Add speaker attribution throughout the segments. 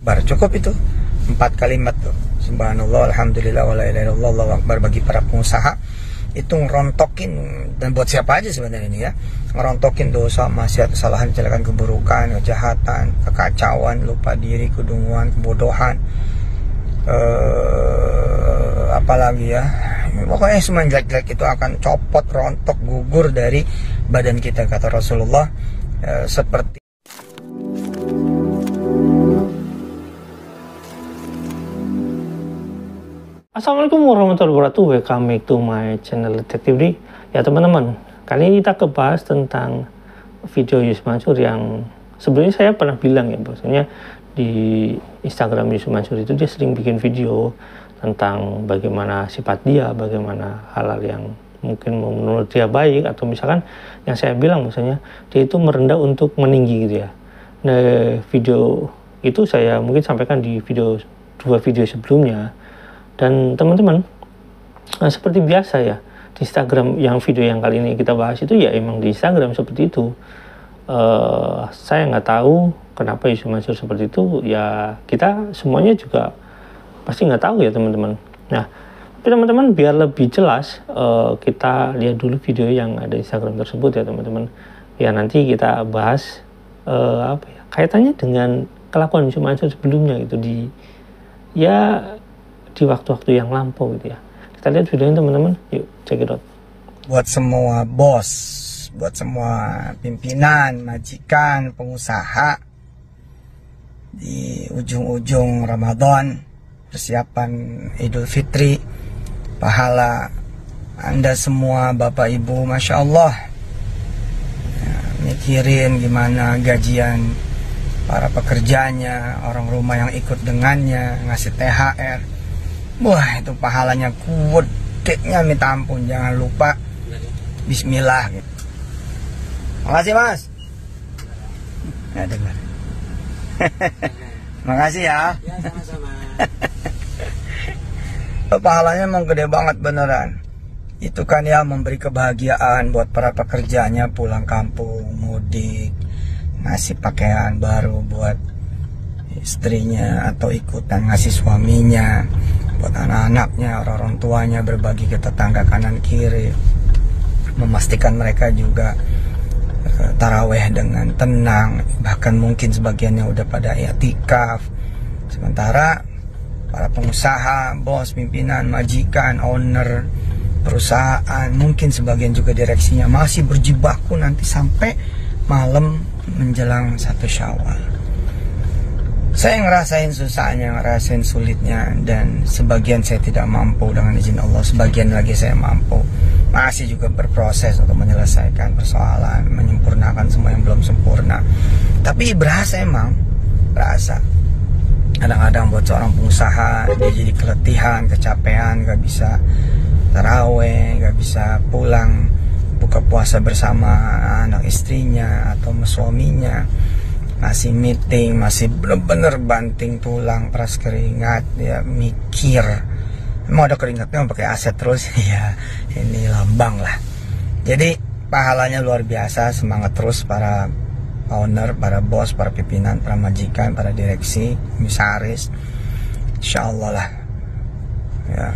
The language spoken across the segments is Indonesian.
Speaker 1: Akbar. Cukup itu 4 kalimat tuh. Subhanallah, alhamdulillah, wala ilaha illallah, Allahu akbar. Bagi para pengusaha itu ngerontokin, dan buat siapa aja sebenarnya ini ya, ngerontokin dosa, maksiat, kesalahan, kecelakaan, keburukan, kejahatan, kekacauan, lupa diri, kedunguan, kebodohan, apalagi ya, pokoknya semua jelek-jelek itu akan copot, rontok, gugur dari badan kita, kata Rasulullah. Seperti
Speaker 2: Assalamualaikum warahmatullahi wabarakatuh. Welcome back to my channel Detektif D. Ya teman-teman, kali ini kita bahas tentang video Yusuf Mansur yang sebenarnya saya pernah bilang ya, bahwasanya di Instagram Yusuf Mansur itu dia sering bikin video tentang bagaimana sifat dia, bagaimana hal-hal yang mungkin menurut dia baik, atau misalkan yang saya bilang misalnya dia itu merendah untuk meninggi gitu ya. Nah, video itu saya mungkin sampaikan di dua video sebelumnya. Dan teman-teman, seperti biasa ya, di Instagram yang video yang kali ini kita bahas itu ya emang di Instagram seperti itu. Saya nggak tahu kenapa Yusuf Mansur seperti itu, ya kita semuanya juga pasti nggak tahu ya teman-teman. Nah, tapi teman-teman biar lebih jelas, kita lihat dulu video yang ada di Instagram tersebut ya teman-teman. Ya nanti kita bahas kaitannya dengan kelakuan Yusuf Mansur sebelumnya gitu di waktu-waktu yang lampau gitu ya. Kita lihat videonya teman-teman, yuk check it out.
Speaker 1: buat semua bos, buat semua pimpinan, majikan, pengusaha di ujung-ujung Ramadan, persiapan Idul Fitri, pahala Anda semua Bapak Ibu, Masya Allah ya, mikirin gimana gajian para pekerjanya, orang rumah yang ikut dengannya, ngasih THR. Wah, itu pahalanya kudeknya minta ampun. Jangan lupa bismillah gitu. Makasih Mas. Ya dengar. Makasih ya. Ya sama-sama. Pahalanya emang gede banget beneran. Itu kan ya memberi kebahagiaan buat para pekerjanya pulang kampung, mudik, ngasih pakaian baru buat istrinya atau ikutan ngasih suaminya, buat anak-anaknya, orang tuanya, berbagi ke tetangga kanan kiri, memastikan mereka juga taraweh dengan tenang, bahkan mungkin sebagiannya udah pada i'tikaf. Sementara para pengusaha, bos, pimpinan, majikan, owner perusahaan, mungkin sebagian juga direksinya masih berjibaku nanti sampai malam menjelang 1 Syawal. Saya ngerasain susahnya, ngerasain sulitnya, dan sebagian saya tidak mampu dengan izin Allah, sebagian lagi saya mampu. Masih juga berproses untuk menyelesaikan persoalan, menyempurnakan semua yang belum sempurna. Tapi berasa emang, berasa. Kadang-kadang buat seorang pengusaha, dia jadi keletihan, kecapean, gak bisa taraweh, gak bisa pulang buka puasa bersama anak istrinya atau suaminya. Masih meeting, masih bener-bener banting tulang, peras keringat, ya mikir. Emang ada keringatnya pakai aset terus, ya ini lambang lah. Jadi pahalanya luar biasa, semangat terus para owner, para bos, para pimpinan, para majikan, para direksi, komisaris. Insya Allah lah. Ya,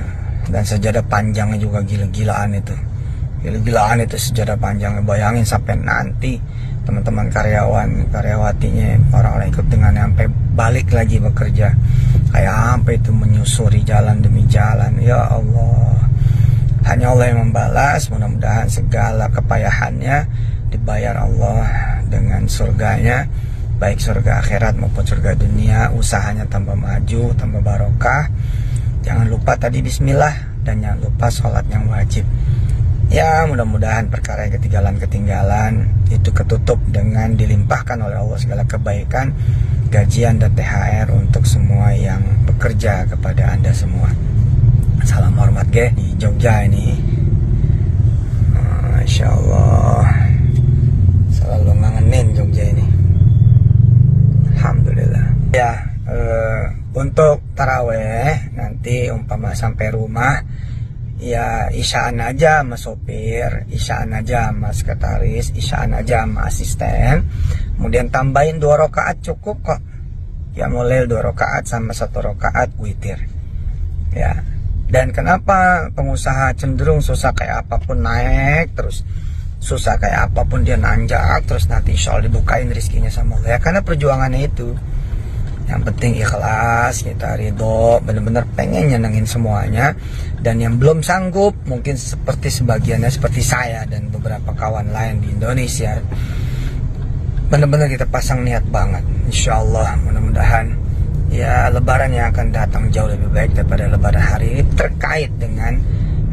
Speaker 1: dan sejadah panjangnya juga gila-gilaan itu. Gila-gilaan itu sejadah panjangnya, bayangin sampai nanti teman-teman karyawan, karyawatinya, orang-orang ikut dengan sampai balik lagi bekerja, kayak sampai itu menyusuri jalan demi jalan. Ya Allah, hanya Allah yang membalas. Mudah-mudahan segala kepayahannya dibayar Allah dengan surganya, baik surga akhirat maupun surga dunia. Usahanya tambah maju, tambah barokah. Jangan lupa tadi bismillah, dan jangan lupa sholat yang wajib. Ya, mudah-mudahan perkara yang ketinggalan itu ketutup dengan dilimpahkan oleh Allah segala kebaikan, gajian dan THR untuk semua yang bekerja kepada Anda semua. Salam hormat ge di Jogja ini. Masya Allah, selalu ngangenin Jogja ini. Alhamdulillah. Ya, untuk taraweh nanti umpama sampai rumah, ya isyaan aja sama sopir, isyaan aja sama sekretaris, isyaan aja sama asisten, kemudian tambahin 2 rakaat cukup kok. qiyamul lail 2 rakaat sama 1 rakaat witir. Ya. Dan kenapa pengusaha cenderung susah kayak apapun naik terus, susah kayak apapun dia nanjak terus nanti insya Allah dibukain rezekinya sama Allah ya, karena perjuangannya itu. Yang penting ikhlas, kita ridho, benar-benar pengen nyenengin semuanya. Dan yang belum sanggup mungkin seperti sebagiannya seperti saya dan beberapa kawan lain di Indonesia, benar-benar kita pasang niat banget. Insya Allah mudah-mudahan ya lebaran yang akan datang jauh lebih baik daripada lebaran hari ini, terkait dengan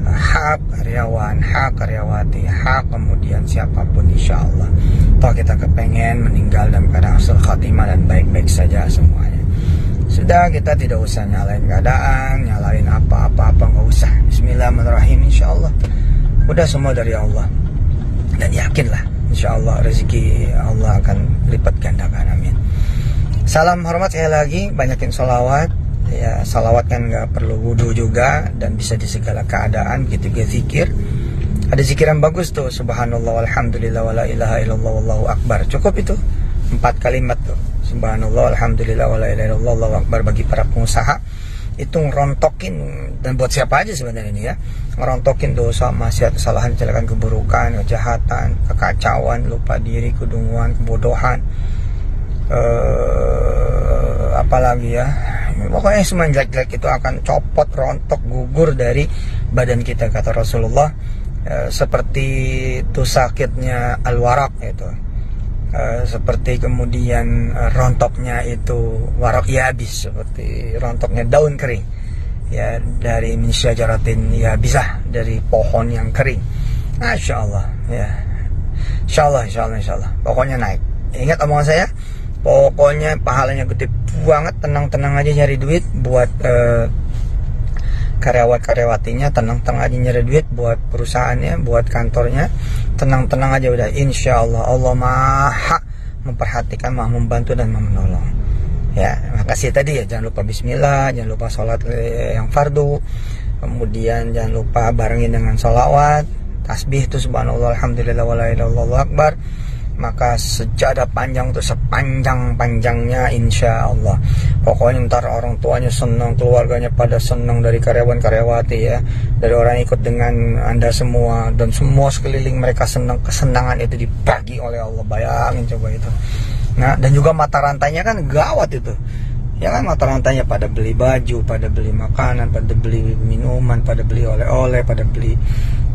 Speaker 1: hak karyawan, hak karyawati, hak kemudian siapapun insya Allah. Toh kita kepengen meninggal dalam keadaan husnul khatimah dan baik-baik saja semuanya. Sudah, kita tidak usah nyalain keadaan, nyalain apa-apa, nggak usah. Bismillahirrahmanirrahim, insya Allah udah semua dari Allah. Dan yakinlah insya Allah rezeki Allah akan lipat gandakan, amin. Salam hormat sekali lagi, banyakin sholawat. Ya, salawat kan nggak perlu wudhu juga dan bisa di segala keadaan. Gitu zikir, ada zikiran bagus tuh, subhanallah walhamdulillah wala ilaha illallah wallahu akbar. Cukup itu 4 kalimat tuh, subhanallah walhamdulillah wala ilaha illallah wallahu akbar. Bagi para pengusaha itu ngerontokin, dan buat siapa aja sebenarnya ini ya, ngerontokin dosa, maksiat, kesalahan, kecelakaan, keburukan, kejahatan, kekacauan, lupa diri, kedunguan, kebodohan, apalagi ya, pokoknya semua jelek-jelek itu akan copot, rontok, gugur dari badan kita, kata Rasulullah. Seperti itu sakitnya al-warak itu, seperti kemudian rontoknya itu warak yabis, seperti rontoknya daun kering ya, dari min syajaratin ya, bisa dari pohon yang kering. Masya Allah ya, insya Allah pokoknya naik. Ingat omongan saya, pokoknya pahalanya gede banget. Tenang-tenang aja nyari duit buat karyawat-karyawatinya, tenang-tenang aja nyari duit buat perusahaannya, buat kantornya, tenang-tenang aja udah. Insya Allah Allah maha memperhatikan, maha membantu dan maha menolong ya. Makasih tadi ya, jangan lupa bismillah, jangan lupa sholat yang fardu, kemudian jangan lupa barengin dengan sholawat, tasbih itu subhanallah alhamdulillah wala ilaha illallah akbar. Maka sejadah panjang tuh sepanjang-panjangnya insya Allah. Pokoknya ntar orang tuanya senang, keluarganya pada senang, dari karyawan-karyawati ya, dari orang ikut dengan Anda semua, dan semua sekeliling mereka senang. Kesenangan itu dibagi oleh Allah, bayangin coba itu. Nah, dan juga mata rantainya kan gawat itu ya kan, mata rantainya pada beli baju, pada beli makanan, pada beli minuman, pada beli oleh-oleh, pada beli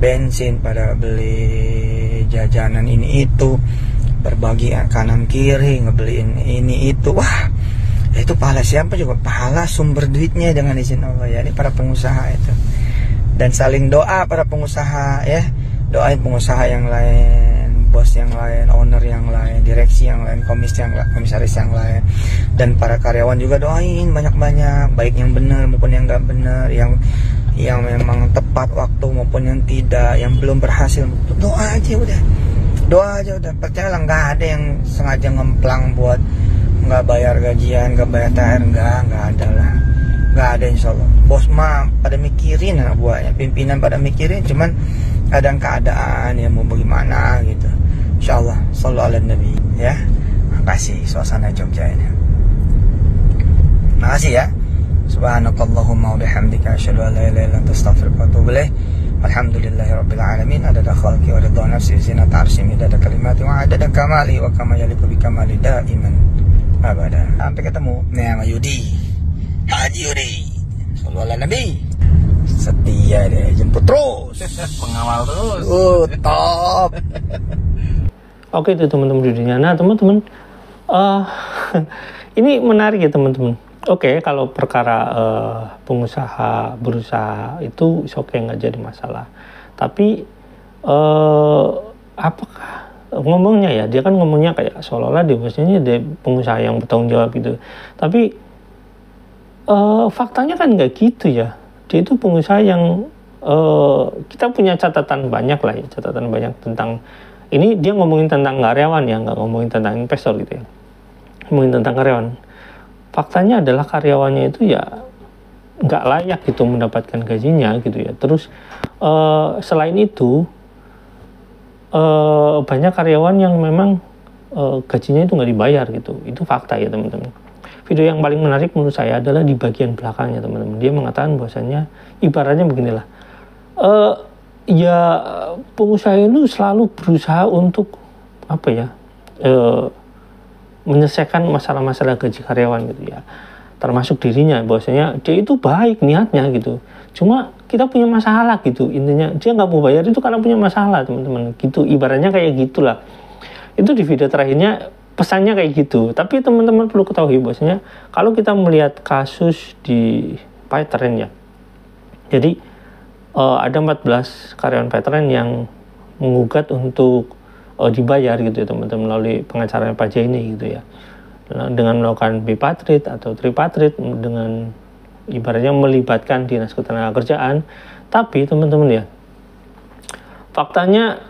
Speaker 1: bensin, pada beli jajanan ini itu, berbagi kanan kiri, ngebeliin ini itu. Wah, itu pahala siapa juga? Pahala sumber duitnya dengan izin Allah ya, ini para pengusaha itu. Dan saling doa para pengusaha ya, doain pengusaha yang lain, bos yang lain, owner yang lain, direksi yang lain, komisaris yang lain, dan para karyawan juga doain banyak-banyak, baik yang benar maupun yang nggak benar, yang memang tepat waktu maupun yang tidak, yang belum berhasil. Doa aja udah, doa aja udah. Percayalah, nggak ada yang sengaja ngemplang buat nggak bayar gajian, nggak bayar THR, nggak ada lah, nggak ada insya Allah. Bos mah pada mikirin anak buahnya, pimpinan pada mikirin, cuman kadang keadaan ya mau bagaimana gitu. Insya Allah, sallallahu alaihi nabi ya. Makasih suasana Jogja ini. Makasih ya. Subhanakallahumma wa bihamdika asyhadu an la ilaha illa anta astaghfiruka wa atubu ilaik. Alhamdulillahirabbil alamin. Adada khalqi wa ridha nafsi zinata arsy midada kalimati wa adada kamali wa kama yaliqu bi kamali daiman abada. Sampai ketemu nih sama Yudi. Haji Yudi. Sallallahu alaihi nabi. Setia deh, jemput terus.
Speaker 3: Pengawal terus.
Speaker 1: Top.
Speaker 2: Oke itu teman-teman judulnya. Nah teman-teman, ini menarik ya teman-teman. Oke, kalau perkara pengusaha berusaha itu oke, nggak jadi masalah. Tapi apakah ngomongnya ya, dia kan ngomongnya kayak seolah-olah dia maksudnya dia pengusaha yang bertanggung jawab gitu. Tapi faktanya kan nggak gitu ya. Dia itu pengusaha yang kita punya catatan banyak lah ya, catatan banyak tentang ini. Dia ngomongin tentang karyawan ya, nggak ngomongin tentang investor gitu ya, ngomongin tentang karyawan. Faktanya adalah karyawannya itu ya nggak layak gitu mendapatkan gajinya gitu ya. Terus selain itu banyak karyawan yang memang gajinya itu nggak dibayar gitu. Itu fakta ya teman-teman. video yang paling menarik menurut saya adalah di bagian belakangnya teman-teman. Dia mengatakan bahwasannya ibaratnya beginilah, ya pengusaha itu selalu berusaha untuk apa ya, menyelesaikan masalah-masalah gaji karyawan gitu ya, termasuk dirinya, bahwasanya dia itu baik niatnya gitu, cuma kita punya masalah gitu, intinya dia nggak mau bayar itu karena punya masalah teman-teman gitu, ibaratnya kayak gitulah. Itu di video terakhirnya pesannya kayak gitu. Tapi teman-teman perlu ketahui bahwasanya kalau kita melihat kasus di Paytren ya, jadi ada 14 karyawan Paytren yang menggugat untuk dibayar gitu ya teman-teman, melalui pengacara Pak Jaini gitu ya, dengan melakukan bipartit atau tripartit, dengan ibaratnya melibatkan dinas ketenagakerjaan. Tapi teman-teman ya, faktanya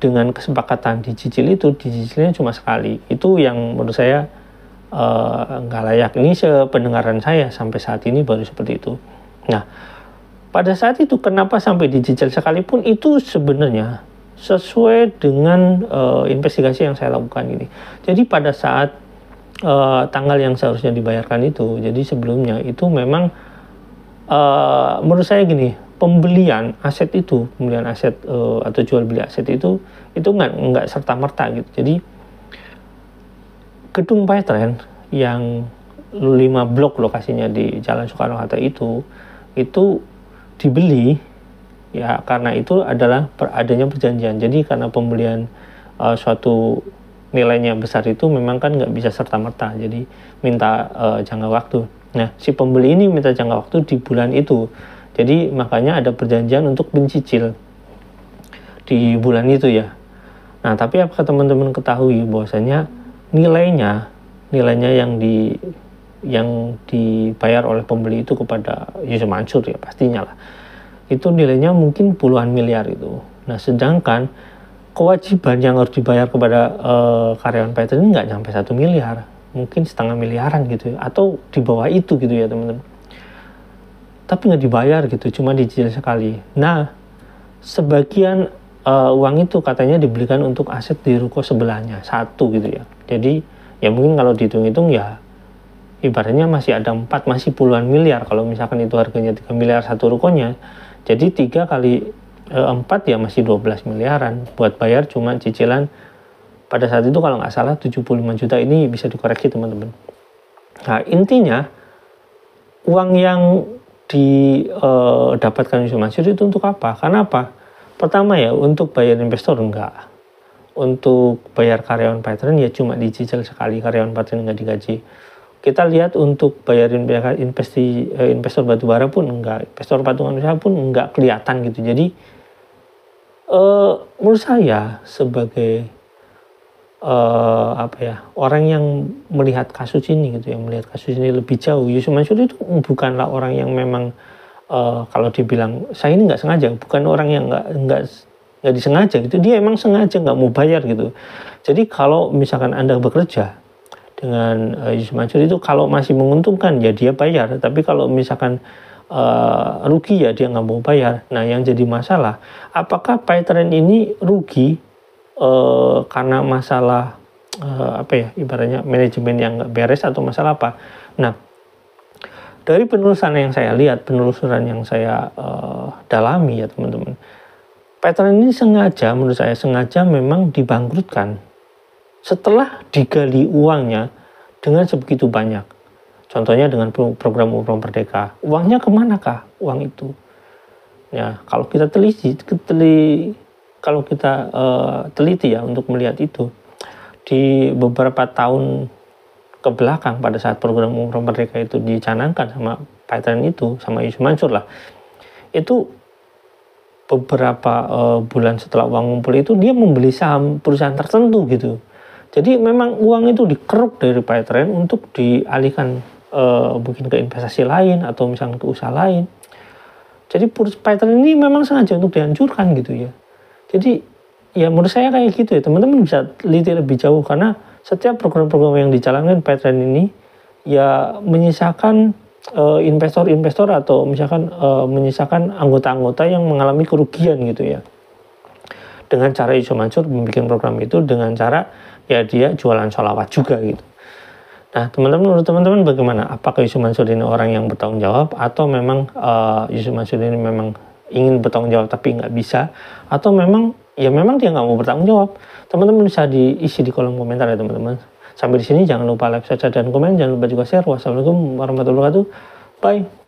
Speaker 2: dengan kesepakatan dicicil itu, dicicilnya cuma sekali. Itu yang menurut saya nggak layak. Ini sependengaran saya sampai saat ini baru seperti itu. Nah, pada saat itu kenapa sampai dicicil sekalipun, itu sebenarnya sesuai dengan investigasi yang saya lakukan ini. Jadi pada saat tanggal yang seharusnya dibayarkan itu, jadi sebelumnya itu memang menurut saya gini, pembelian aset atau jual beli aset itu nggak serta merta gitu. Jadi gedung Paytren yang 5 blok lokasinya di Jalan Soekarno-Hatta itu dibeli ya karena itu adalah adanya perjanjian. Jadi karena pembelian suatu nilainya besar itu memang kan nggak bisa serta merta, jadi minta jangka waktu. Nah, si pembeli ini minta jangka waktu di bulan itu, jadi makanya ada perjanjian untuk mencicil di bulan itu ya. Nah, tapi apakah teman-teman ketahui bahwasanya nilainya yang dibayar oleh pembeli itu kepada Yusuf Mansur ya, pastinya lah itu nilainya mungkin puluhan miliar itu. Nah, sedangkan kewajiban yang harus dibayar kepada karyawan Paytren ini nggak nyampe 1 miliar, mungkin setengah miliaran gitu ya, atau di bawah itu gitu ya teman-teman. Tapi nggak dibayar gitu, cuma dicicil sekali. Nah, sebagian uang itu katanya dibelikan untuk aset di ruko sebelahnya, satu gitu ya. Jadi ya mungkin kalau dihitung-hitung ya ibaratnya masih ada 4, masih puluhan miliar. Kalau misalkan itu harganya 3 miliar satu rukonya, jadi 3 kali 4 ya masih 12 miliaran buat bayar cuma cicilan pada saat itu kalau nggak salah 75 juta. Ini bisa dikoreksi teman-teman. Nah, intinya uang yang didapatkan Yusuf Mansur itu untuk apa? Karena apa? Pertama ya untuk bayar investor enggak, untuk bayar karyawan Paytren ya cuma dicicil sekali, karyawan Paytren nggak digaji. Kita lihat untuk bayarin investor batubara pun enggak, investor patungan usaha pun enggak kelihatan gitu. Jadi menurut saya sebagai orang yang melihat kasus ini gitu ya, melihat kasus ini lebih jauh, Yusuf Mansur itu bukanlah orang yang memang kalau dibilang saya ini nggak sengaja, bukan orang yang nggak disengaja gitu, dia emang sengaja nggak mau bayar gitu. Jadi kalau misalkan Anda bekerja dengan Yusuf Mansur itu kalau masih menguntungkan ya dia bayar, tapi kalau misalkan rugi ya dia nggak mau bayar. Nah, yang jadi masalah apakah Paytren ini rugi karena masalah ibaratnya manajemen yang nggak beres atau masalah apa? Nah, dari penelusuran yang saya lihat, penelusuran yang saya dalami ya teman-teman, Paytren ini menurut saya sengaja memang dibangkrutkan setelah digali uangnya dengan sebegitu banyak. Contohnya dengan program Umroh Merdeka. Uangnya kemanakah uang itu? Ya, kalau kita teliti ya untuk melihat itu, di beberapa tahun ke belakang pada saat program Umroh Merdeka itu dicanangkan sama Paytren itu, sama Yusuf Mansur lah, itu beberapa bulan setelah uang ngumpul itu dia membeli saham perusahaan tertentu gitu. Jadi memang uang itu dikeruk dari Paytren untuk dialihkan mungkin ke investasi lain atau misalnya ke usaha lain. Jadi Paytren ini memang sengaja untuk dihancurkan gitu ya. Jadi ya menurut saya kayak gitu ya, teman-teman bisa teliti lebih jauh, karena setiap program-program yang dijalankan Paytren ini ya menyisakan investor-investor atau misalkan menyisakan anggota-anggota yang mengalami kerugian gitu ya. Dengan cara Yusuf Mansur membuat program itu dengan cara ya dia jualan sholawat juga gitu. Nah, teman-teman, menurut teman-teman bagaimana? Apakah Yusuf Mansur ini orang yang bertanggung jawab, atau memang Yusuf Mansur ini memang ingin bertanggung jawab tapi nggak bisa, atau memang memang dia nggak mau bertanggung jawab? Teman-teman bisa diisi di kolom komentar ya teman-teman. Sampai di sini jangan lupa like, subscribe, dan komen. Jangan lupa juga share. Wassalamualaikum warahmatullahi wabarakatuh. Bye.